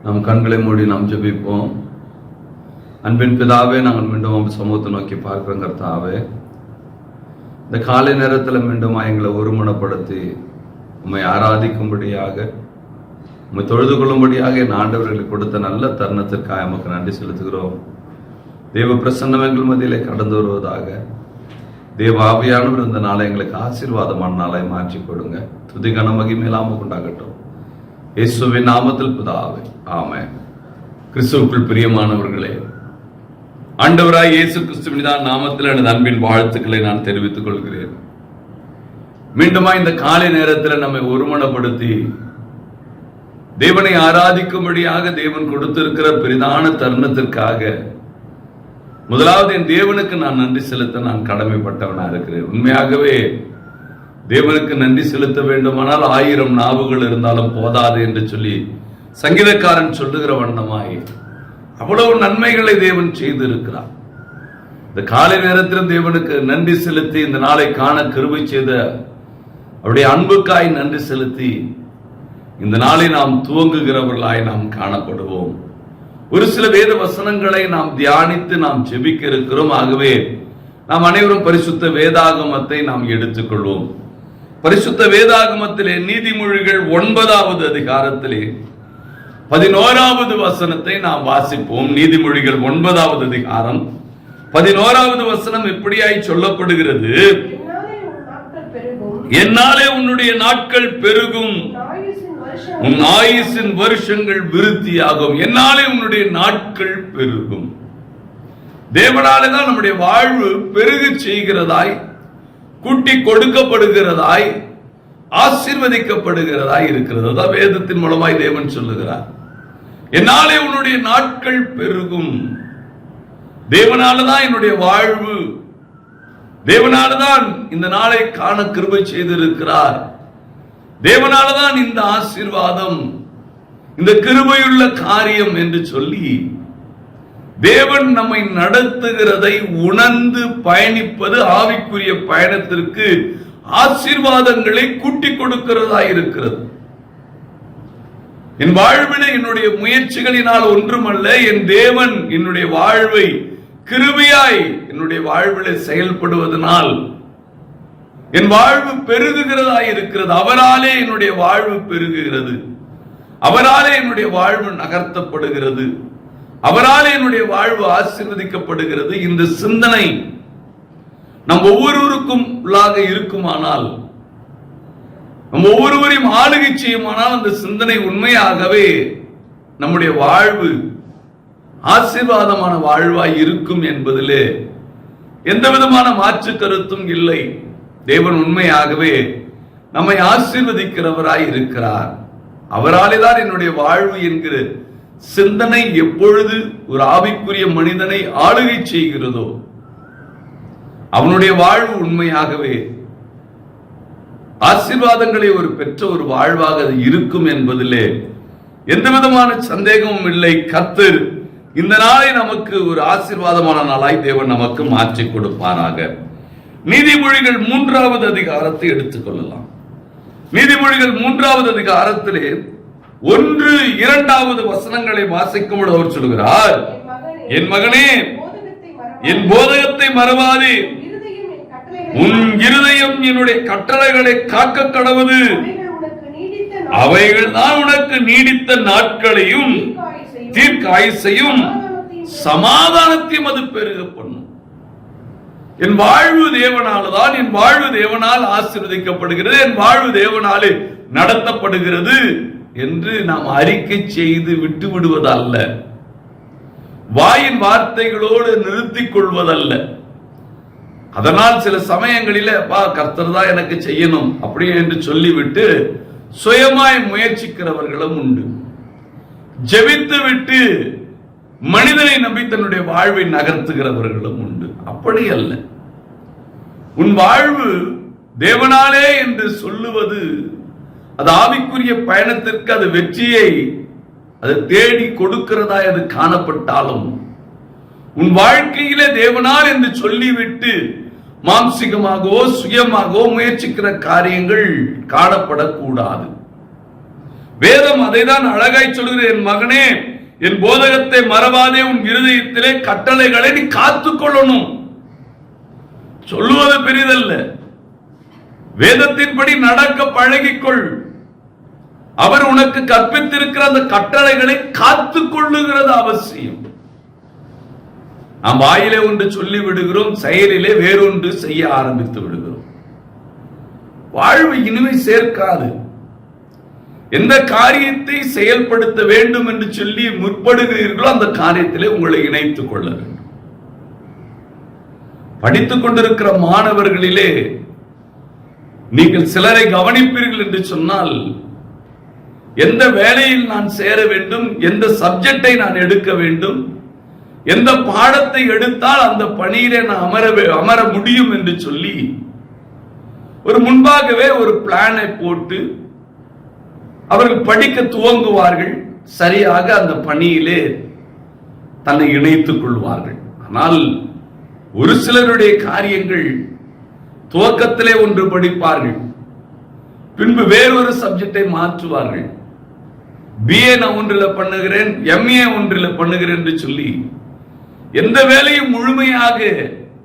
நம் கண்களை மூடி நாம் ஜெபிப்போம். அன்பின் பிதாவே, நாங்கள் மீண்டும் சமூகத்தை நோக்கி பார்க்கிறோம். கர்த்தாவே, இந்த காலை நேரத்தில் மீண்டும் எங்களை ஒருமனப்படுத்தி உம்மை ஆராதிக்கும்படியாக, உம்மை தொழுது கொள்ளும்படியாக என் ஆண்டவர்களுக்கு கொடுத்த நல்ல தருணத்திற்காக நமக்கு நன்றி செலுத்துகிறோம். தேவ பிரசன்னம் எங்கள் மத்தியிலே கடந்து வருவதாக. தேவ ஆவியானவர் இந்த நாளை எங்களுக்கு ஆசீர்வாதமான நாளை மாற்றி கொடுங்க. துதி கன மகிமையில்லாம கொண்டாகட்டும். இயேசுவின் நாமத்தில் பிதாவே, ஆமென். கிறிஸ்துவுக்குள் பிரியமானவர்களே, ஆண்டவராய் இயேசு கிறிஸ்துவின் நாமத்தில் எனது அன்பின் வாழ்த்துக்களை நான் தெரிவித்துக் கொள்கிறேன். மீண்டுமா இந்த காலை நேரத்தில் நம்மை ஒருமனப்படுத்தி தேவனை ஆராதிக்கும்படியாக தேவன் கொடுத்திருக்கிற பெரிதான தருணத்திற்காக முதலாவது என் தேவனுக்கு நான் நன்றி செலுத்த நான் கடமைப்பட்டவனா இருக்கிறேன். உண்மையாகவே தேவனுக்கு நன்றி செலுத்த வேண்டுமானால் 1000 நாவுகள் இருந்தாலும் போதாது என்று சொல்லி சங்கீதக்காரன் சொல்லுகிற வண்ணமாய் அவ்வளவு நன்மைகளை தேவன் செய்திருக்கிறார். இந்த காலை நேரத்திலும் தேவனுக்கு நன்றி செலுத்தி இந்த நாளை காண கிருபை செய்த அவருடைய அன்புக்காய் நன்றி செலுத்தி இந்த நாளை நாம் துவங்குகிறவர்களாய் நாம் காணப்படுவோம். ஒரு சில வேத வசனங்களை நாம் தியானித்து நாம் ஜெபிக்க இருக்கிறோம். ஆகவே நாம் அனைவரும் பரிசுத்த வேதாகமத்தை நாம் எடுத்துக்கொள்வோம். பரிசுத்த வேதாகமத்திலே நீதிமொழிகள் 9வது அதிகாரத்திலே 11வது வசனத்தை நாம் வாசிப்போம். நீதிமொழிகள் 9வது அதிகாரம் 11வது வசனம் எப்படியாய் சொல்லப்படுகிறது? என்னாலே உன்னுடைய நாட்கள் பெருகும், உன் ஆயுசின் வருஷங்கள் விருத்தியாகும். என்னாலே உன்னுடைய நாட்கள் பெருகும். தேவனாலே தான் நம்முடைய வாழ்வு பெருக செய்கிறதாய், கூட்டி கொடுக்கப்படுகிறதாய், ஆசீர்வதிக்கப்படுகிறதாய் இருக்கிறது. அதான் வேதத்தின் மூலமாய் தேவன் சொல்லுகிறார், என்னாலே உன்னுடைய நாட்கள் பெருகும். தேவனாலதான் என்னுடைய வாழ்வு, தேவனாலதான் இந்த நாளை காண கிருபை செய்திருக்கிறார். தேவனாலதான் இந்த ஆசீர்வாதம், இந்த கிருபையுள்ள காரியம் என்று சொல்லி தேவன் நம்மை நடத்துகிறதை உணர்ந்து பயணிப்பது ஆவிக்குரிய பயணத்திற்கு ஆசீர்வாதங்களை கூட்டி கொடுக்கிறதா இருக்கிறது. என் வாழ்விலே என்னுடைய முயற்சிகளினால் ஒன்றுமல்ல, என் தேவன் என்னுடைய வாழ்வை கிருபையாய் என்னுடைய வாழ்விலே செயல்படுவதனால் என் வாழ்வு பெருகுகிறதா இருக்கிறது. அவராலே என்னுடைய வாழ்வு பெருகுகிறது, அவராலே என்னுடைய வாழ்வு நகர்த்தப்படுகிறது, அவராலே என்னுடைய வாழ்வு ஆசீர்வதிக்கப்படுகிறது. இந்த சிந்தனை நம் ஒவ்வொருவருக்கும் உள்ளாக இருக்குமானால், நம் ஒவ்வொருவரையும் ஆளுகை செய்யுமானால், அந்த சிந்தனை உண்மையாகவே நம்முடைய வாழ்வு ஆசீர்வாதமான வாழ்வாய் இருக்கும் என்பதிலே எந்த விதமான மாற்று கருத்தும் இல்லை. தேவன் உண்மையாகவே நம்மை ஆசீர்வதிக்கிறவராய் இருக்கிறார். அவராலே தான் என்னுடைய வாழ்வு என்கிற சிந்தனை எப்பொழுது ஒரு ஆவிக்குரிய மனிதனை ஆளுகை செய்கிறதோ அவனுடைய வாழ்வு உண்மையாகவே ஆசீர்வாதங்களை ஒரு பெற்ற ஒரு வாழ்வாக அது இருக்கும் என்பதிலே எந்த விதமான சந்தேகமும் இல்லை. கர்த்தர் இந்த நாளை நமக்கு ஒரு ஆசீர்வாதமான நாளாய் தேவன் நமக்கு மாற்றி கொடுப்பாராக. நீதிமொழிகள் 3வது அதிகாரத்தை எடுத்துக்கொள்ளலாம். நீதிமொழிகள் 3வது அதிகாரத்திலே 1, 2வது வசனங்களை வாசிக்கும்போது அவர் சொல்கிறார், என் மகனே, என் போதகத்தை மறவாதே, உன் இருதயம் என்னுடைய கட்டளைகளை காக்க கடவுது. அவைகள் தான் உனக்கு நீடித்த நாட்களையும் தீர்க்காயுசையும் சமாதானத்தையும் அது பெருக பண்ணும். என் வாழ்வு தேவனால்தான், என் வாழ்வு தேவனால் ஆசீர்வதிக்கப்படுகிறது, என் வாழ்வு தேவனாலே நடத்தப்படுகிறது என்று நாம் அறிக்கை செய்து விட்டு விடுவதல்ல, வாயின் வார்த்தைகளோடு நிறுத்திக் கொள்வதல்ல. அதனால் சில சமயங்களில் கர்த்தர் தான் எனக்கு செய்யணும் அப்படி என்று சொல்லிவிட்டு சுயமாய் முயற்சிக்கிறவர்களும் உண்டு. ஜெபித்து விட்டு மனிதனை நம்பி தன்னுடைய வாழ்வை நகர்த்துகிறவர்களும் உண்டு. அப்படி அல்ல. உன் வாழ்வு தேவனாலே என்று சொல்லுவது அது ஆவிக்குரிய பயணத்திற்கு அது வெற்றியை அது தேடி கொடுக்கிறதா அது காணப்பட்டாலும், உன் வாழ்க்கையிலே தேவனால் என்று சொல்லிவிட்டு மாம்சிகமாகவோ சுயமாகவோ முயற்சிக்கிற காரியங்கள் காணப்படக்கூடாது. வேதம் அதை தான் அழகாய் சொல்கிறது. என் மகனே, என் போதகத்தை மறவாதே, உன் இருதயத்திலே கட்டளைகளை நீ காத்துக்கொள்ளணும். சொல்லுவது பெரிதல்ல, வேதத்தின்படி நடக்க பழகிக்கொள். அவர் உனக்கு கற்பித்திருக்கிற அந்த கட்டளைகளை காத்துக் கொள்ளுகிறது அவசியம். நாம் வாயிலே ஒன்று சொல்லி விடுகிறோம், செயலிலே வேறொன்று செய்ய ஆரம்பித்து விடுகிறோம். வாழ்வு இனிமை சேர்க்காது. எந்த காரியத்தை செயல்படுத்த வேண்டும் என்று சொல்லி முற்படுகிறீர்களோ அந்த காரியத்திலே உங்களை இணைத்துக் கொள்ள வேண்டும். படித்துக் கொண்டிருக்கிற மாணவர்களிலே நீங்கள் சிலரை கவனிப்பீர்கள் என்று சொன்னால், எந்த வேலையில் நான் சேர வேண்டும், எந்த சப்ஜெக்டை நான் எடுக்க வேண்டும், எந்த பாடத்தை எடுத்தால் அந்த பணியிலே நான் அமர முடியும் என்று சொல்லி ஒரு முன்பாகவே ஒரு பிளானை போட்டு அவர்கள் படிக்க துவங்குவார்கள். சரியாக அந்த பணியிலே தன்னை இணைத்துக் கொள்வார்கள். ஆனால் ஒரு சிலருடைய காரியங்கள் துவக்கத்திலே ஒன்று படிப்பார்கள், பின்பு வேறொரு சப்ஜெக்டை மாற்றுவார்கள். பிஏ நான் ஒன்றில் பண்ணுகிறேன், எம்ஏ ஒன்றில் பண்ணுகிறேன் என்று சொல்லி எந்த வேலையும் முழுமையாக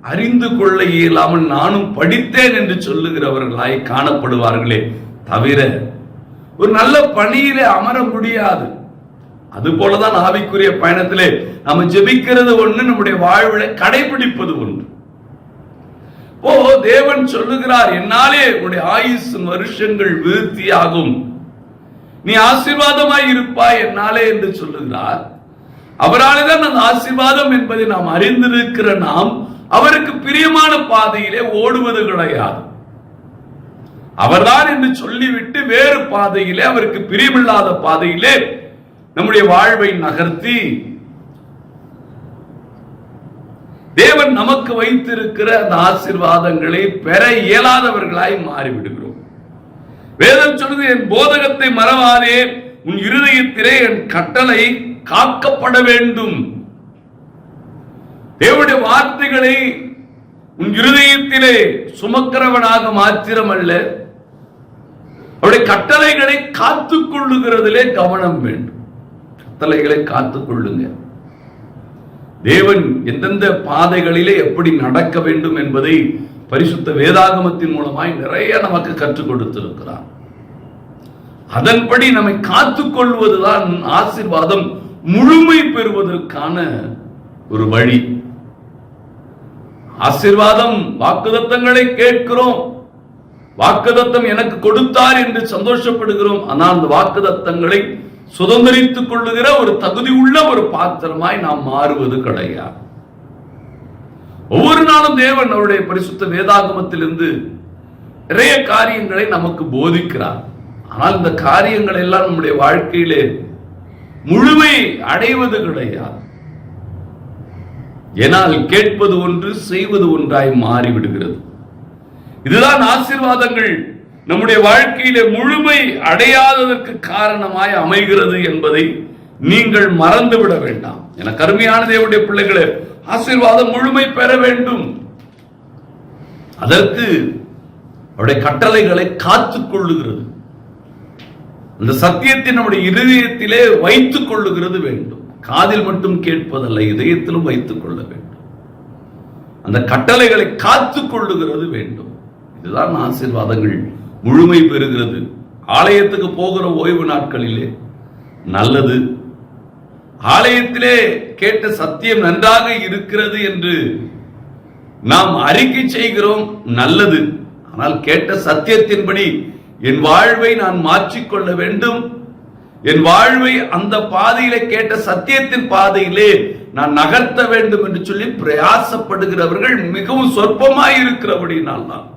அறிந்து கொள்ள இயலாமல் நானும் படித்தேன் என்று சொல்லுகிறவர்களாய் காணப்படுவார்களே தவிர ஒரு நல்ல பணியிலே அமர முடியாது. அது போலதான் ஆவிக்குரிய பயணத்திலே நம்ம ஜெபிக்கிறது ஒன்று, நம்முடைய வாழ்வில கடைபிடிப்பது ஒன்று. தேவன் சொல்லுகிறார், என்னாலே உன்னுடைய ஆயுசு வருஷங்கள் விருத்தியாகும், நீ ஆசீர்வாதமாய் இருப்பாய் என்னாலே என்று சொல்லுகிறார். அவராலே தான் அந்த ஆசீர்வாதம் என்பதை நாம் அறிந்திருக்கிற நாம் அவருக்கு பிரியமான பாதையிலே ஓடுவது கிடையாது. அவர்தான் என்று சொல்லிவிட்டு வேறு பாதையிலே, அவருக்கு பிரியமில்லாத பாதையிலே நம்முடைய வாழ்வை நகர்த்தி தேவன் நமக்கு வைத்திருக்கிற அந்த ஆசீர்வாதங்களை பெற இயலாதவர்களாய் மாறிவிடுகிறோம். வேதம் சொல்லுது, என் போதகத்தை மறவாதே, உன் இருதயத்திலே என் கட்டளை காக்கப்பட வேண்டும். தேவனுடைய வார்த்தைகளை உன் இருதயத்திலே சுமக்கிறவனாக மாத்திரமல்ல, அவருடைய கட்டளைகளை காத்துக் கொள்ளுகிறதிலே கவனம் வேண்டும். கட்டளைகளை காத்துக் கொள்ளுங்க. தேவன் எந்தெந்த பாதைகளிலே எப்படி நடக்க வேண்டும் என்பதை பரிசுத்த வேதாகமத்தின் மூலமாய் நிறைய நமக்கு கற்றுக் கொடுத்திருக்கிறார். அதன்படி நம்மை காத்துக் கொள்வதுதான் ஆசீர்வாதம் முழுமை பெறுவதற்கான ஒரு வழி. ஆசீர்வாதம், வாக்குத்தத்தங்களை கேட்கிறோம், வாக்குத்தத்தம் எனக்கு கொடுத்தார் என்று சந்தோஷப்படுகிறோம். ஆனால் அந்த வாக்குத்தத்தங்களை சுதந்திரித்துக் கொள்ளுகிற ஒரு தகுதி உள்ள ஒரு பாத்திரமாய் நாம் மாறுவது கிடையாது. ஒவ்வொரு நாளும் தேவன் அவருடைய பரிசுத்த வேதாகமத்திலிருந்து நிறைய காரியங்களை நமக்கு போதிக்கிறார். ஆனால் இந்த காரியங்கள் எல்லாம் நம்முடைய வாழ்க்கையிலே முழுமை அடைவது கிடையாது. ஏனால் கேட்பது ஒன்று, செய்வது ஒன்றாய் மாறிவிடுகிறது. இதுதான் ஆசீர்வாதங்கள் நம்முடைய வாழ்க்கையிலே முழுமை அடையாததற்கு காரணமாய் அமைகிறது என்பதை நீங்கள் மறந்துவிட வேண்டாம். என கருமையான தேவனுடைய பிள்ளைகளே, ஆசீர்வாதம் முழுமை பெற வேண்டும். அதற்கு அவருடைய கட்டளைகளை காத்துக் கொள்ளுகிறது, அந்த சத்தியத்தை நம்முடைய இதயத்திலே வைத்துக் கொள்ளுகிறது வேண்டும். காதில் மட்டும் கேட்பதல்ல, இதயத்திலும் வைத்துக் கொள்ள வேண்டும். அந்த கட்டளைகளை காத்துக் கொள்ளுகிறது வேண்டும். இதுதான் ஆசீர்வாதங்கள் முழுமை பெறுகிறது. ஆலயத்துக்கு போகிற ஓய்வு நாட்களிலே நல்லது, ஆலயத்திலே கேட்ட சத்தியம் நன்றாக இருக்கிறது என்று நாம் அறிக்கை செய்கிறோம், நல்லது. ஆனால் கேட்ட சத்தியத்தின்படி என் வாழ்வை நான் மாற்றிக்கொள்ள வேண்டும், என் வாழ்வை அந்த பாதையிலே கேட்ட சத்தியத்தின் பாதையிலே நான் நகர்த்த வேண்டும் என்று சொல்லி பிரயாசப்படுகிறவர்கள் மிகவும் சொற்பமாய் இருக்கிறபடினால் தான்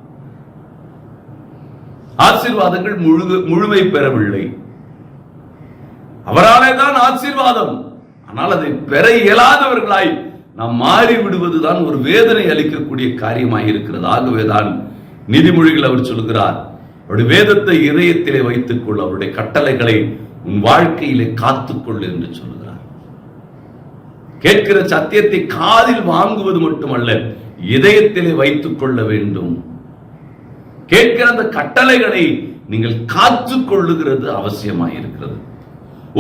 ஆசீர்வாதங்கள் முழுமை பெறவில்லை. அவராலே தான் ஆசீர்வாதம், ஆனால் அதை பெற இயலாதவர்களாய் நாம் மாறி விடுவதுதான் ஒரு வேதனை அளிக்கக்கூடிய காரியமாய் இருக்கிறது. ஆகவேதான் நீதிமொழிகள் அவர் சொல்கிறார், அவருடைய வேதத்தை இதயத்திலே வைத்துக் கொள், அவருடைய கட்டளைகளை உன் வாழ்க்கையிலே காத்துக்கொள் என்று சொல்கிறார். கேட்கிற சத்தியத்தை காதில் வாங்குவது மட்டுமல்ல, இதயத்திலே வைத்துக் கொள்ள வேண்டும். கேட்கிற அந்த கட்டளைகளை நீங்கள் காத்து கொள்ளுகிறது அவசியமாயிருக்கிறது.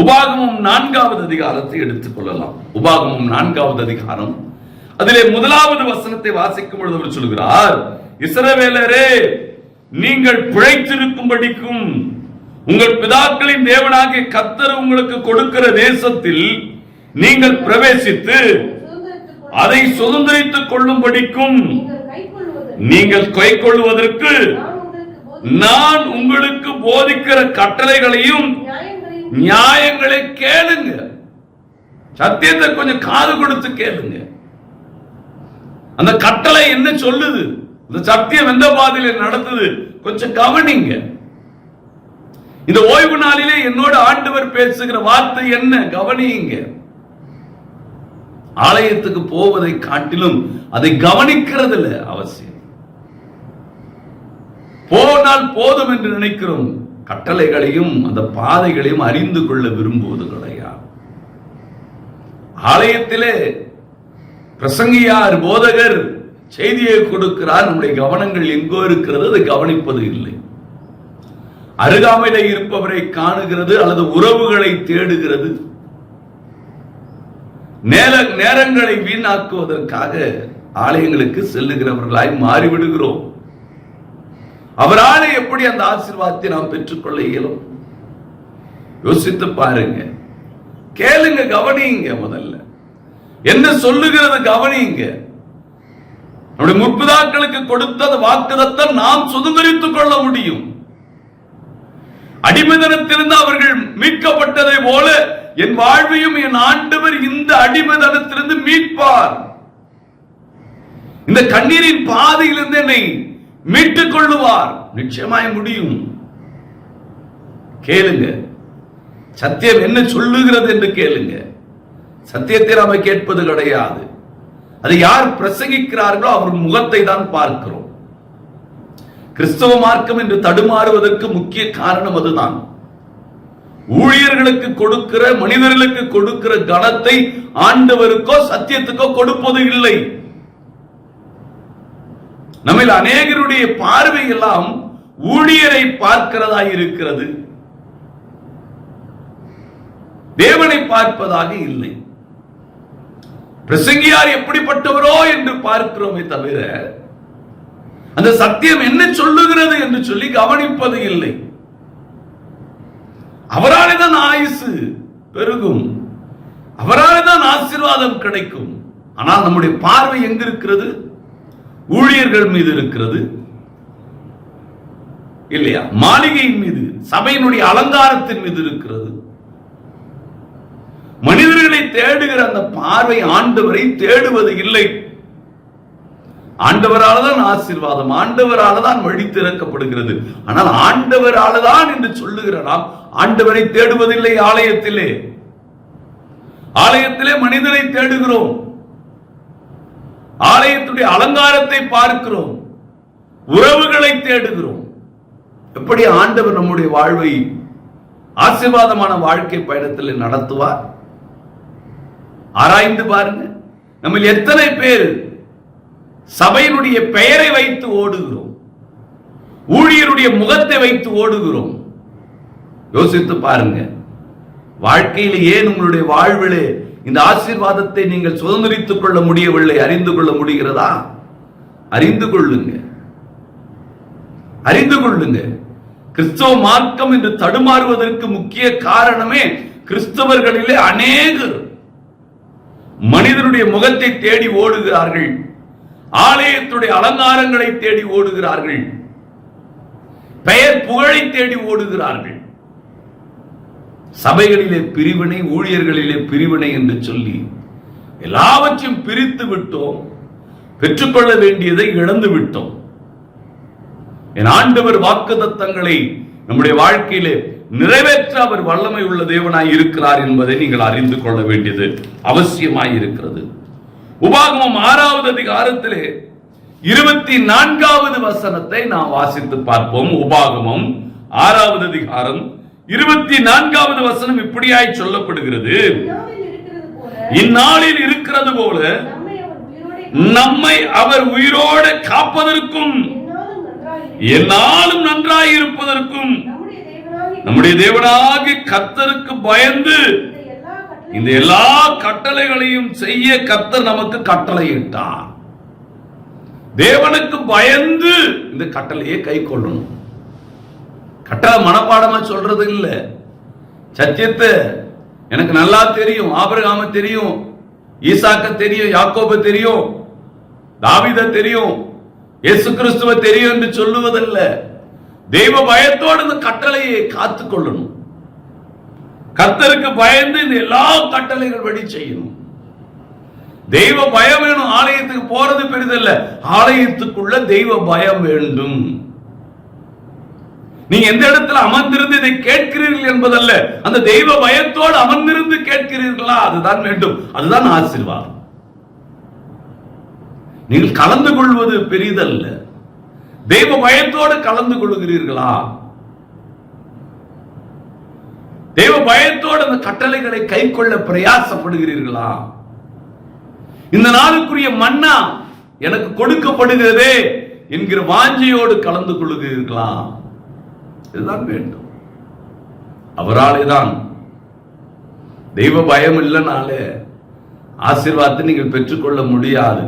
உபாகமம் 4வது அதிகாரத்தை எடுத்துக் கொள்ளலாம். உபாகமம் 4வது அதிகாரம், அதிலே 1வது வசனத்தை வாசிக்கும் பொழுது அவர் சொல்கிறார், இஸ்ரவேலரே, நீங்கள் பிழைத்திருக்கும்படிக்கும் உங்கள் பிதாக்களின் தேவனாகிய கர்த்தர் உங்களுக்கு கொடுக்கிற தேசத்தில் நீங்கள் பிரவேசித்து அதை சுதந்திரித்துக் கொள்ளும்படிக்கும் நீங்கள் கைக்கொள்வதற்கு நான் உங்களுக்கு போதிக்கிற கட்டளைகளையும் நியாயங்களை கேளுங்க. சத்தியத்தை கொஞ்சம் காது கொடுத்து கேளுங்க. அந்த கட்டளை என்ன சொல்லுது, இந்த சத்தியம் எந்த பாதையில நடத்துது, கொஞ்சம் கவனிங்க. இந்த ஓய்வு நாளிலே என்னோட ஆண்டவர் பேசுகிற வார்த்தை என்ன, கவனிங்க. ஆலயத்துக்கு போவதை காட்டிலும் அதை கவனிக்கிறதுல அவசியம். போனால் போதும் என்று நினைக்கிறோம். கட்டளைகளையும் அந்த பாதைகளையும் அறிந்து கொள்ள விரும்புவது கிடையாது. ஆலயத்திலே பிரசங்கியார், போதகர் செய்தியை கொடுக்கிறார், நம்முடைய கவனங்கள் எங்கோ இருக்கிறது, அதை கவனிப்பது இல்லை. அருகாமையில இருப்பவரை காணுகிறது அல்லது உறவுகளை தேடுகிறது, நேரங்களை வீணாக்குவதற்காக ஆலயங்களுக்கு செல்லுகிறவர்களாய் மாறிவிடுகிறோம். அவரால் எப்படி அந்த ஆசீர்வாதத்தை நாம் பெற்றுக்கொள்ள இயலும்? யோசித்து பாருங்க, கேளுங்க, கவனிங்க. முதல்ல என்ன சொல்லுகிறது கவனிங்க. நம்முடைய முற்பிதாக்களுக்கு கொடுத்த வாக்குத்தத்தம் நாம் சுதந்திரித்துக் கொள்ள முடியும். அடிமைதனத்திலிருந்து அவர்கள் மீட்கப்பட்டதை போல என் வாழ்வையும் என் ஆண்டவர் இந்த அடிமைதனத்திலிருந்து மீட்பார். இந்த கண்ணீரின் பாதையிலிருந்து என்னை மீட்டுக் கொள்ளுவார். நிச்சயமாய் முடியும். கேளுங்க, சத்தியம் என்ன சொல்லுகிறது என்று கேளுங்க. சத்தியத்தை நாம கேட்பது கிடையாது. அதை யார் பிரசங்கிக்கிறார்களோ அவர் முகத்தை தான் பார்க்கிறோம். கிறிஸ்தவ மார்க்கம் என்று தடுமாறுவதற்கு முக்கிய காரணம் அதுதான். ஊழியர்களுக்கு கொடுக்கிற, மனிதர்களுக்கு கொடுக்கிற கனத்தை ஆண்டவருக்கோ சத்தியத்துக்கோ கொடுப்பது இல்லை. நம்ம அநேகருடைய பார்வை எல்லாம் ஊழியரை பார்க்கிறதா இருக்கிறது, தேவனை பார்ப்பதாக இல்லை. பிரசங்கியார் எப்படிப்பட்டவரோ என்று பார்க்கிறோமே தவிர அந்த சத்தியம் என்ன சொல்லுகிறது என்று சொல்லி கவனிப்பது இல்லை. அவராலே தான் ஆயுசு பெருகும், அவராலே தான் ஆசீர்வாதம் கிடைக்கும். ஆனால் நம்முடைய பார்வை எங்க இருக்கிறது? ஊழியர்கள் மீது இருக்கிறது இல்லையா? மாளிகையின் மீது, சபையினுடைய அலங்காரத்தின் மீது இருக்கிறது. மனிதர்களை தேடுகிற அந்த பார்வை ஆண்டவரை தேடுவது இல்லை. ஆண்டவரால் தான் ஆசீர்வாதம், ஆண்டவரால் தான் வழி திறக்கப்படுகிறது. ஆனால் ஆண்டவரால் தான் என்று சொல்லுகிற நாம் ஆண்டவரை தேடுவதில்லை. ஆலயத்திலே மனிதரை தேடுகிறோம், ஆலயத்துடைய அலங்காரத்தை பார்க்கிறோம், உறவுகளை தேடுகிறோம். எப்படி ஆண்டவர் நம்முடைய வாழ்வை ஆசீர்வாதமான வாழ்க்கை பயணத்தில் நடத்துவார்? ஆராய்ந்து பாருங்க. நம்ம எத்தனை பேர் சபையினுடைய பெயரை வைத்து ஓடுகிறோம், ஊழியருடைய முகத்தை வைத்து ஓடுகிறோம்? யோசித்து பாருங்க. வாழ்க்கையில் ஏன் உங்களுடைய வாழ்விலே இந்த ஆசீர்வாதத்தை நீங்கள் சுதந்திரித்துக் கொள்ள முடியவில்லை? அறிந்து கொள்ள முடிகிறதா? அறிந்து கொள்ளுங்க, அறிந்து கொள்ளுங்க. கிறிஸ்தவ மார்க்கம் என்று தடுமாறுவதற்கு முக்கிய காரணமே கிறிஸ்தவர்களிலே அநேகர் மனிதனுடைய முகத்தை தேடி ஓடுகிறார்கள், ஆலயத்துடைய அலங்காரங்களை தேடி ஓடுகிறார்கள், பெயர் புகழை தேடி ஓடுகிறார்கள். சபைகளிலே பிரிவினை, ஊழியர்களிலே பிரிவினை என்று சொல்லி எல்லாவற்றையும் பிரித்து விட்டோம். பெற்றுக்கொள்ள வேண்டியதை இழந்து விட்டோம். என் ஆண்டவர் வாக்குத்தத்தங்களை நம்முடைய வாழ்க்கையிலே நிறைவேற்ற அவர் வல்லமை உள்ள தேவனாய் இருக்கிறார் என்பதை நீங்கள் அறிந்து கொள்ள வேண்டியது அவசியமாய் இருக்கிறது. உபாகமம் 6வது அதிகாரத்திலே 24வது வசனத்தை நாம் வாசித்து பார்ப்போம். உபாகமம் 6வது அதிகாரம் 24வது வசனம் இப்படியாய் சொல்லப்படுகிறது: இந்நாளில் இருக்கிறது போல நம்மை அவர் உயிரோடு காப்பதற்கும் என்னாலும் நன்றாயிருப்பதற்கும் நம்முடைய தேவனாகிய கர்த்தருக்கு பயந்து இந்த எல்லா கட்டளைகளையும் செய்ய கர்த்தர் நமக்கு கட்டளையிட்டார். தேவனுக்கு பயந்து இந்த கட்டளையை கை கொள்ளணும். கட்டளை மனப்பாடமா சொல்றது இல்ல. சத்தியத்தை எனக்கு நல்லா தெரியும், ஆபிரகாம தெரியும், ஈசாக்க தெரியும், யாக்கோப தெரியும், தாவீத தெரியும், இயேசு கிறிஸ்துவ தெரியும் என்று சொல்லுவதல்ல. தெய்வ பயத்தோடு இந்த கட்டளையை காத்துக் கொள்ளணும். கர்த்தருக்கு பயந்து இந்த எல்லா கட்டளைகள் படி செய்யணும். தெய்வ பயம் வேணும். ஆலயத்துக்கு போறது பெரிதல்ல, ஆலயத்துக்குள்ள தெய்வ பயம் வேண்டும். நீங்க எந்த இடத்துல அமர்ந்திருந்து இதை கேட்கிறீர்கள் என்பதல்ல, அந்த தெய்வ பயத்தோடு அமர்ந்திருந்து கேட்கிறீர்களா, அதுதான் வேண்டும். அதுதான் ஆசீர்வாதம். நீங்கள் கலந்து கொள்வது பெரிதல்ல, தெய்வ பயத்தோடு கலந்து கொள்கிறீர்களா? தெய்வ பயத்தோடு அந்த கட்டளைகளை கை கொள்ள பிரயாசப்படுகிறீர்களா? இந்த நாளுக்குரிய மன்னா எனக்கு கொடுக்கப்படுகிறதே என்கிற வாஞ்சையோடு கலந்து கொள்கிறீர்களா? இதுதான் வேண்டும். அவராலே தான். தெய்வ பயம் இல்லைனாலே ஆசீர்வாதத்தை நீங்கள் பெற்றுக்கொள்ள முடியாது.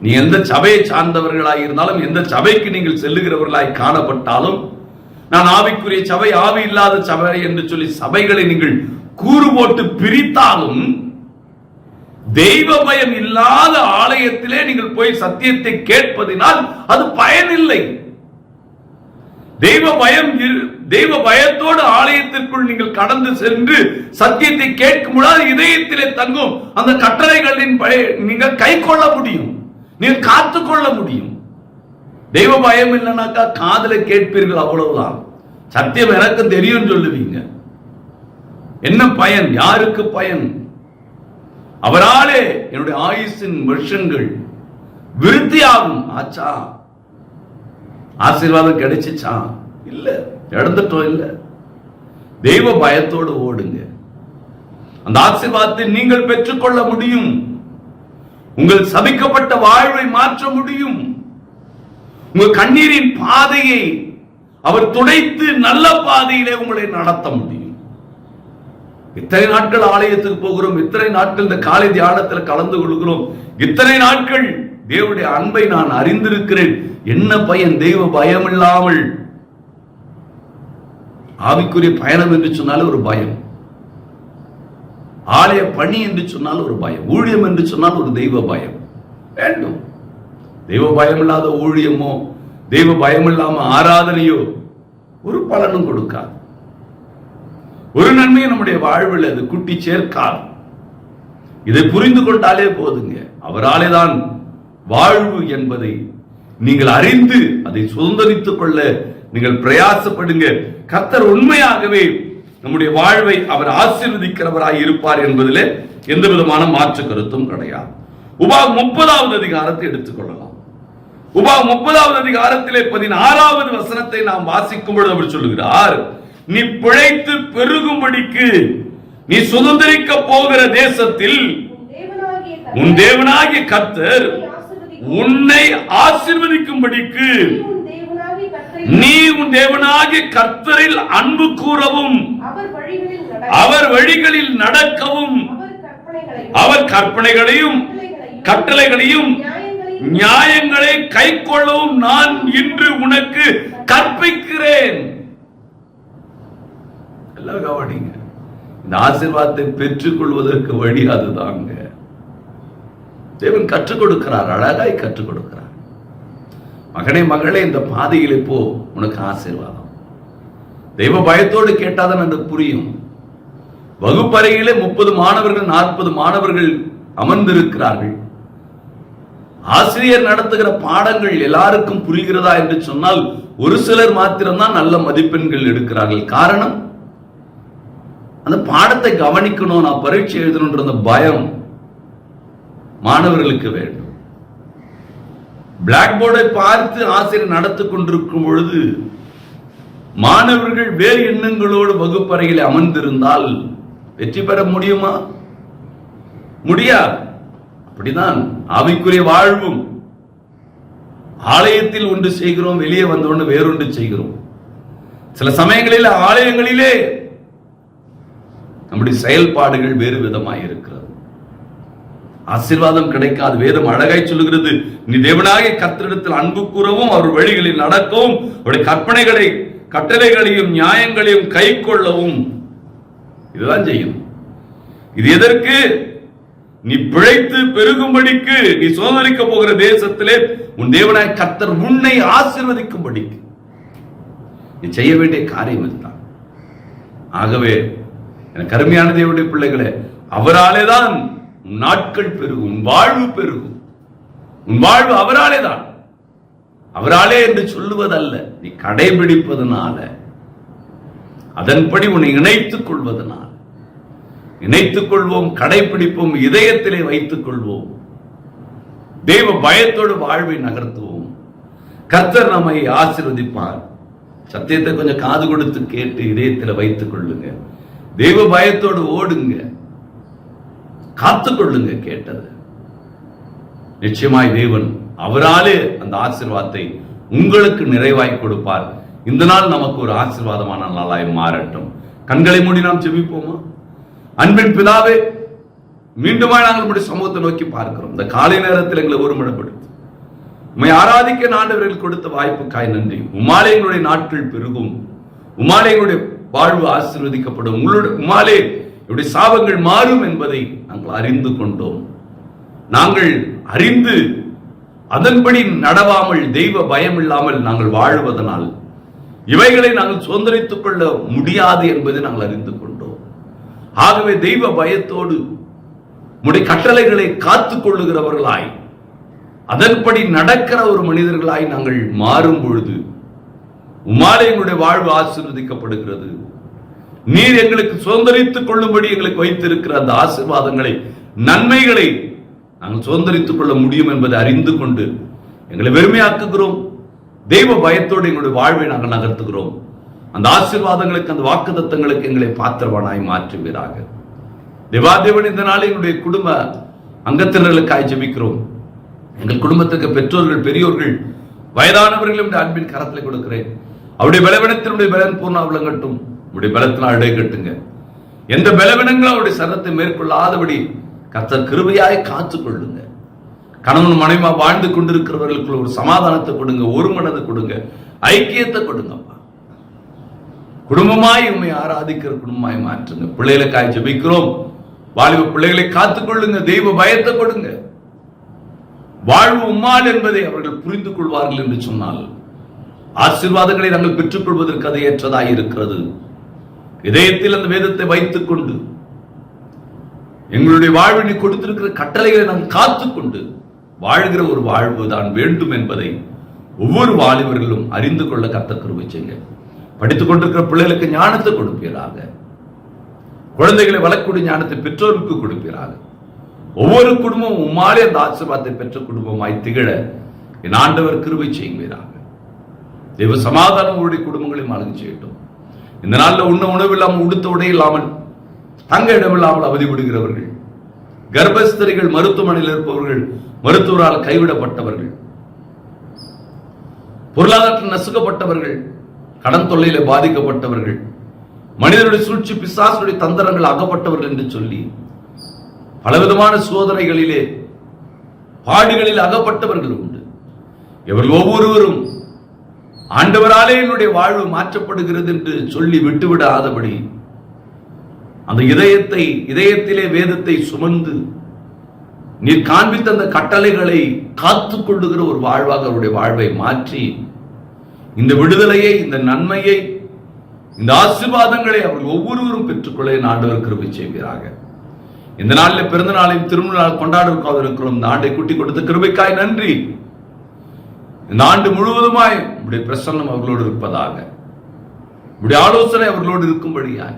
நீ எந்த சபையை சார்ந்தவர்களாய் இருந்தாலும், எந்த சபைக்கு நீங்கள் செல்லுகிறவர்களாய் காணப்பட்டாலும், நான் ஆவிக்குரிய சபை, ஆவி இல்லாத சபை என்று சொல்லி சபைகளை நீங்கள் கூறு போட்டு பிரித்தாலும், தெய்வ பயம் இல்லாத ஆலயத்திலே நீங்கள் போய் சத்தியத்தை கேட்பதினால் அது பயனில்லை. தெய்வ பயத்தோடு ஆலயத்திற்குள் நீங்கள் கடந்து சென்று சத்தியத்தை கேட்கும் பொழுது இதயத்திலே தங்கும் அந்த கட்டளைகளின் நீங்கள் கை கொள்ள முடியும், நீங்கள் காத்துக்கொள்ள முடியும். தெய்வ பயம் இல்லைனாக்கா காதல கேட்பீர்கள், அவ்வளவுதான். சத்தியம் எனக்கு தெரியும் சொல்லுவீங்க. என்ன பயன்? யாருக்கு பயன்? அவராலே என்னுடைய ஆயுசின் வருஷங்கள் விருத்தியாகும். ஆச்சா, ஆசீர்வாதம் கிடைச்சிச்சா? இல்ல, இழந்துட்டோம். இல்ல, தெய்வ பயத்தோடு ஓடுங்க. அந்த ஆசீர்வாதத்தை நீங்கள் பெற்றுக்கொள்ள முடியும். உங்கள் சபிக்கப்பட்ட வாழ்வை மாற்ற முடியும். உங்கள் கண்ணீரின் பாதையை அவர் துடைத்து நல்ல பாதையிலே உங்களை நடத்த முடியும். இத்தனை நாட்கள் ஆலயத்துக்கு போகிறோம், இத்தனை நாட்கள் இந்த காலை தியானத்தில் கலந்து கொள்கிறோம், இத்தனை நாட்கள் தேவனுடைய அன்பை நான் அறிந்திருக்கிறேன். என்ன பயன்? தெய்வ பயம் இல்லாமல். ஆவிக்குரிய பயணம் என்று சொன்னால் ஒரு பயம், ஆலய பணி என்று சொன்னால் ஒரு பயம், ஊழியம் என்று சொன்னால் ஒரு தெய்வ பயம் வேண்டும். தெய்வ பயம் இல்லாத ஊழியமோ, தெய்வ பயம் இல்லாம ஆராதனையோ ஒரு பலனும் கொடுக்காது. ஒரு நன்மையை நம்முடைய வாழ்வில் அது குட்டி சேர்க்காது. இதை புரிந்து கொண்டாலே போதுங்க. அவராலே தான் வாழ்வு என்பதை நீங்கள் அறிந்து அதை சுதந்திரித்துக் கொள்ள நீங்கள் பிரயாசப்படுங்க. கர்த்தர் உண்மையாகவே நம்முடைய வாழ்வை அவர் ஆசீர்வதிக்கிறவராய் இருப்பார் என்பதிலே எந்த விதமான மாற்று கருத்தும் கிடையாது. உபாகம் 30வது அதிகாரத்தை எடுத்துக்கொள்ளலாம். உபாகம் 30வது அதிகாரத்திலே 16வது வசனத்தை நாம் வாசிக்கும் பொழுது அவர் சொல்லுகிறார், நீ பிழைத்து பெருகும்படிக்கு நீ சுதந்திரிக்க போகிற தேசத்தில் உன் தேவனாகிய கர்த்தர் உன்னை ஆசீர்வதிக்கும்படிக்கு நீ உன் தேவனாகிய கர்த்தரில் அன்பு கூறவும், அவர் வழிகளில் நடக்கவும், அவர் கற்பனைகளையும் கட்டளைகளையும் நியாயங்களை கை கொள்ளவும் நான் இன்று உனக்கு கற்பிக்கிறேன். எல்லாம் கவனிங்க. இந்த ஆசீர்வாதத்தை பெற்றுக் கொள்வதற்கு வழி அதுதாங்க. தேவன் கற்றுக் கொடுக்கிறார், அழகாய் கற்றுக் கொடுக்கிறார். மகனே மகளே, இந்த பாதையில் போ, உனக்கு ஆசீர்வாதம். தெய்வ பயத்தோடு கேட்டாதான் அது புரியும். வகுப்பறையிலே 30 மாணவர்கள் 40 மாணவர்கள் அமர்ந்திருக்கிறார்கள். ஆசிரியர் நடத்துகிற பாடங்கள் எல்லாருக்கும் புரிகிறதா என்று சொன்னால் ஒரு சிலர் மாத்திரம்தான் நல்ல மதிப்பெண்கள் எடுக்கிறார்கள். காரணம், அந்த பாடத்தை கவனிக்கணும், நான் பரீட்சை எழுதணுன்ற அந்த பயம் மாணவர்களுக்கு வேண்டும். பிளாக் போர்டை பார்த்து ஆசிரியர் நடத்தி கொண்டிருக்கும் பொழுது மாணவர்கள் வேறு எண்ணங்களோடு வகுப்பறையில் அமர்ந்திருந்தால் வெற்றி பெற முடியுமா? முடியாது. அப்படிதான் ஆவிக்குரிய வாழ்வும். ஆலயத்தில் ஒன்று செய்கிறோம், வெளியே வந்தோன்னு வேறொன்று செய்கிறோம். சில சமயங்களில் ஆலயங்களிலே நம்முடைய செயல்பாடுகள் வேறு விதமாக இருக்கிறது. ஆசீர்வாதம் கிடைக்காது. வேதம் அழகாய் சொல்லுகிறது, நீ தேவனாகிய கர்த்தரிடத்தில் அன்பு கூறவும் அவர் வழிகளில் நடக்கவும் அவருடைய கற்பனைகளை கட்டளைகளையும் நியாயங்களையும் கை கொள்ளவும். இதுதான் செய்யும். இது எதற்கு? நீ பிழைத்து பெருகும்படிக்கு, நீ சுதந்திரிக்க போகிற தேசத்திலே உன் தேவனாய் கர்த்தர் உன்னை ஆசீர்வதிக்கும்படிக்கு நீ செய்ய வேண்டிய காரியம் இதுதான். ஆகவே எனக்கு அருமையான தேவனுடைய பிள்ளைகளே, அவராலே தான் உன் நாட்கள் பெருகும், உன் வாழ்வு பெருகும். உன் வாழ்வு அவராலே தான். அவராலே என்று சொல்லுவதல்ல, நீ கடைபிடிப்பதனால, அதன்படி உன்னை இணைத்துக் கொள்வதனால். இணைத்துக் கொள்வோம், கடைபிடிப்போம், இதயத்திலே வைத்துக் கொள்வோம், தெய்வ பயத்தோடு வாழ்வை நகர்த்துவோம். கர்த்தர் நம்மை ஆசீர்வதிப்பார். சத்தியத்தை கொஞ்சம் காது கொடுத்து கேட்டு இதயத்தில் வைத்துக் கொள்ளுங்க. தெய்வ பயத்தோடு ஓடுங்க, காத்துக்கொள்ளுங்க. கேட்டது நிச்சயமாய் தேவன் அவராலே அந்த ஆசீர்வாதத்தை உங்களுக்கு நிறைவாய் கொடுப்பார். இந்த நாள் நமக்கு ஒரு ஆசீர்வாதமான நாளாய் மாறட்டும். கண்களை மூடி நாம் ஜெபிப்போமா? அன்பின் பிதாவே, மீண்டுமாய் நாங்கள் நம்முடைய சமூகத்தை நோக்கி பார்க்கிறோம். இந்த காலை நேரத்தில் எங்களை ஒருமுறைப்படுத்தி உம்மை ஆராதிக்க ஆண்டவர்கள் கொடுத்த வாய்ப்புக்காய் நன்றி. உம்மாலே எங்களுடைய நாட்கள் பெருகும், உம்மாலே எங்களுடைய வாழ்வு ஆசீர்வதிக்கப்படும், உம்மாலே என்னுடைய சாபங்கள் மாறும் என்பதை நாங்கள் அறிந்து கொண்டோம். நாங்கள் அறிந்து அதன்படி நடவாமல், தெய்வ பயம் இல்லாமல் நாங்கள் வாழ்வதனால் இவைகளை நாங்கள் சுதந்திரித்துக் கொள்ள முடியாது என்பதை நாங்கள் அறிந்து கொண்டோம். ஆகவே தெய்வ பயத்தோடு உம்முடைய கட்டளைகளை காத்துக் கொள்ளுகிறவர்களாய், அதன்படி நடக்கிற ஒரு மனிதர்களாய் நாங்கள் மாறும் பொழுது உம்மாலே எங்களுடைய வாழ்வு ஆசீர்வதிக்கப்படுகிறது. நீர் எங்களுக்கு சுதந்திரித்துக் கொள்ளும்படி எங்களுக்கு வைத்திருக்கிற அந்த ஆசீர்வாதங்களை, நன்மைகளை நாங்கள் சுதந்திரித்துக் கொள்ள முடியும் என்பதை அறிந்து கொண்டு எங்களை வெறுமையாக்குகிறோம். தெய்வ பயத்தோடு எங்களுடைய வாழ்வை நாங்கள் நகர்த்துகிறோம். அந்த ஆசீர்வாதங்களுக்கு, அந்த வாக்குத்தத்தங்களுக்கு எங்களை பாத்திரவானாய் மாற்றுவீராக. தேவாதேவன், இந்த நாள் எங்களுடைய குடும்ப அங்கத்தினர்களுக்காய் ஜெபிக்கிறோம். எங்கள் குடும்பத்துக்கு பெற்றோர்கள், பெரியோர்கள், வயதானவர்களும் அன்பின் கரத்தில் கொடுக்கிறேன். அவருடைய பலவீனத்தினுடைய பலன் பூர்ண விளங்கட்டும். உடைய பலத்தினால் இடை கட்டுங்க. எந்த பலவீனங்களும் அவருடைய சரத்தை மேற்கொள்ளாதபடி கர்த்தர் கிருபையாய் காத்துக் கொள்ளுங்க. கணவன் மனைவியா வாழ்ந்து கொண்டிருக்கிறவர்களுக்கு ஒரு சமாதானத்தை கொடுங்க, ஒரு மனதை கொடுங்க, ஐக்கியத்தை கொடுங்கப்பா. குடும்பமாய் உண்மை ஆராதிக்கிற குடும்பமாய் மாற்றுங்க. பிள்ளைகளுக்காய் ஜெபிக்கிறோம். வாலிப பிள்ளைகளை காத்துக் கொள்ளுங்க, தெய்வ பயத்தை கொடுங்க. வாழ்வு உம்மால் என்பதை அவர்கள் புரிந்து கொள்வார்கள் என்று சொன்னால் ஆசீர்வாதங்களை நாங்கள் பெற்றுக் கொள்வதற்கு அது ஏற்றதாய் இருக்கிறது. இதயத்தில் அந்த வேதத்தை வைத்துக் கொண்டு எங்களுடைய வாழ்வினை கொடுத்திருக்கிற கட்டளைகளை நாங்கள் காத்துக்கொண்டு வாழ்கிற ஒரு வாழ்வு தான் வேண்டும் என்பதை ஒவ்வொரு வாலிபர்களும் அறிந்து கொள்ள கர்த்தர் கிருபை செய்யுங்க. படித்துக் கொண்டிருக்கிற பிள்ளைகளுக்கு ஞானத்தை கொடுப்பீராக. குழந்தைகளை வளர்க்கக்கூடிய ஞானத்தை பெற்றோருக்கு கொடுப்பீராக. ஒவ்வொரு குடும்பமும் உம்மாலே அந்த ஆசீர்வாதத்தை பெற்ற குடும்பமாய் திகழ என் ஆண்டவர் கிருபை செய்வீராக. தெய்வ சமாதானம் உங்களுடைய குடும்பங்களையும் அழகு செய்யட்டும். இந்த நாளில் உண்ண உணவு இல்லாமல், உடுத்த உடை இல்லாமல், தங்க இடமில்லாமல் அவதிப்படுகிறவர்கள், கர்ப்பஸ்திரிகள், மருத்துவமனையில் இருப்பவர்கள், மருத்துவரால் கைவிடப்பட்டவர்கள், பொருளாதாரத்தில் நசுக்கப்பட்டவர்கள், கடன் தொல்லையில பாதிக்கப்பட்டவர்கள், மனிதனுடைய சூழ்ச்சி, பிசாசுடைய தந்திரங்கள் அகப்பட்டவர்கள் என்று சொல்லி பலவிதமான சோதனைகளிலே, பாடுகளில் அகப்பட்டவர்கள் உண்டு. இவர்கள் ஒவ்வொருவரும் ஆண்டவராலே என்னுடைய வாழ்வு மாற்றப்படுகிறது என்று சொல்லி விட்டுவிடாதபடி அந்த இதயத்திலே வேதத்தை சுமந்து நீர் காண்பித்த அந்த கட்டளைகளை காத்துக் கொள்ளுகிற ஒரு வாழ்வாக அவருடைய வாழ்வை மாற்றி இந்த விடுதலையை, இந்த நன்மையை, இந்த ஆசீர்வாதங்களை அவர்கள் ஒவ்வொருவரும் பெற்றுக்கொள்ள ஆண்டவர் கிருபை செய்வீராக. இந்த நாளில் பிறந்த நாளையும் திருமண நாள் கொண்டாடுவதற்காக இருக்கிறோம். இந்த ஆண்டை கூட்டி கொடுத்த கிருபைக்காய் நன்றி. இந்த ஆண்டு முழுவதுமாய் உடைய பிரசன்னம் அவர்களோடு இருப்பதாக, உடைய ஆலோசனை அவர்களோடு இருக்கும்படியாய்,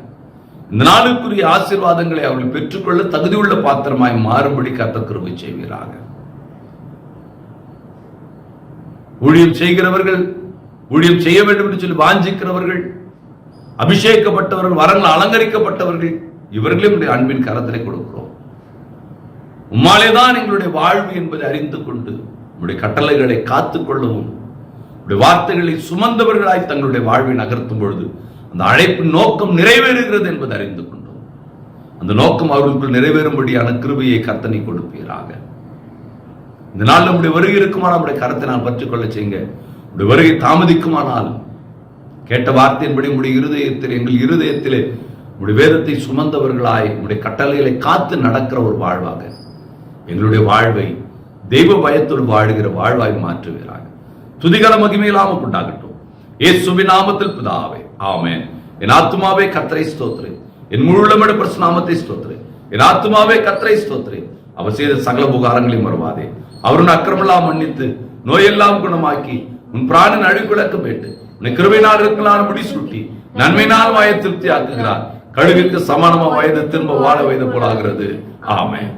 இந்த நாளுக்குரிய ஆசீர்வாதங்களை அவர்கள் பெற்றுக்கொள்ள தகுதியுள்ள பாத்திரமாய் மாறும்படி கர்த்தர் கிருபை செய்வீராக. ஊழியம் செய்கிறவர்கள், ஊழியம் செய்ய வேண்டும் என்று சொல்லி வாஞ்சிக்கிறவர்கள், அபிஷேகப்பட்டவர்கள், வரங்கள் அலங்கரிக்கப்பட்டவர்கள், இவர்களையும் உடைய அன்பின் கரத்திலே கொடுக்கிறோம். உம்மாலேதான் எங்களுடைய வாழ்வு என்பதை அறிந்து கொண்டு உம்முடைய கட்டளைகளை காத்துக்கொள்ளவும், உம்முடைய வார்த்தைகளை சுமந்தவர்களாய் தங்களுடைய வாழ்வை நகர்த்தும் பொழுது அந்த அழைப்பின் நோக்கம் நிறைவேறுகிறது என்பதை அறிந்து கொண்டோம். அந்த நோக்கம் அவர்களுக்குள் நிறைவேறும்படியான கிருபையை கர்த்தனை கொடுப்பீராக. இந்த நாள் நம்முடைய வருகை இருக்குமானால் நம்முடைய கரத்தை நான் பற்றிக்கொள்ள செய்யுங்க. உடைய வருகை தாமதிக்குமானால் கேட்ட வார்த்தையின்படி உடைய இருதயத்தில், எங்கள் இருதயத்திலே உடைய வேதத்தை சுமந்தவர்களாய் உடைய கட்டளைகளை காத்து நடக்கிற ஒரு வாழ்வாக எங்களுடைய வாழ்வை தெய்வ பயத்தோடு வாழுகிற வாழ்வாய் மாற்றுவீராக. துதிகர மகிமையில்லாமல் உண்டாகட்டும். இயேசுவின் நாமத்தில் பிதாவே, ஆமென். என் ஆத்துமாவே கர்த்தரை ஸ்தோத்திரே, என் முழுமையோட பரிசுத்த நாமத்தை ஸ்தோத்திரே. என் ஆத்துமாவே கர்த்தரை ஸ்தோத்திரே. அவர் செய்த சகல உபகாரங்களையும் மறவாதே. அவருடைய அக்கிரமெல்லாம் மன்னித்து நோயெல்லாம் குணமாக்கி உன் பிராணன் அழிக்குழக்க பேட்டு உன்னை கிருபையினால் இருக்கலாம் முடி சுட்டி நன்மையினால் வாயை திருப்தி ஆக்குகிறார். கழுகுக்கு சமானமா வயது திரும்ப வாழ வயது போலாகிறது. ஆமென்.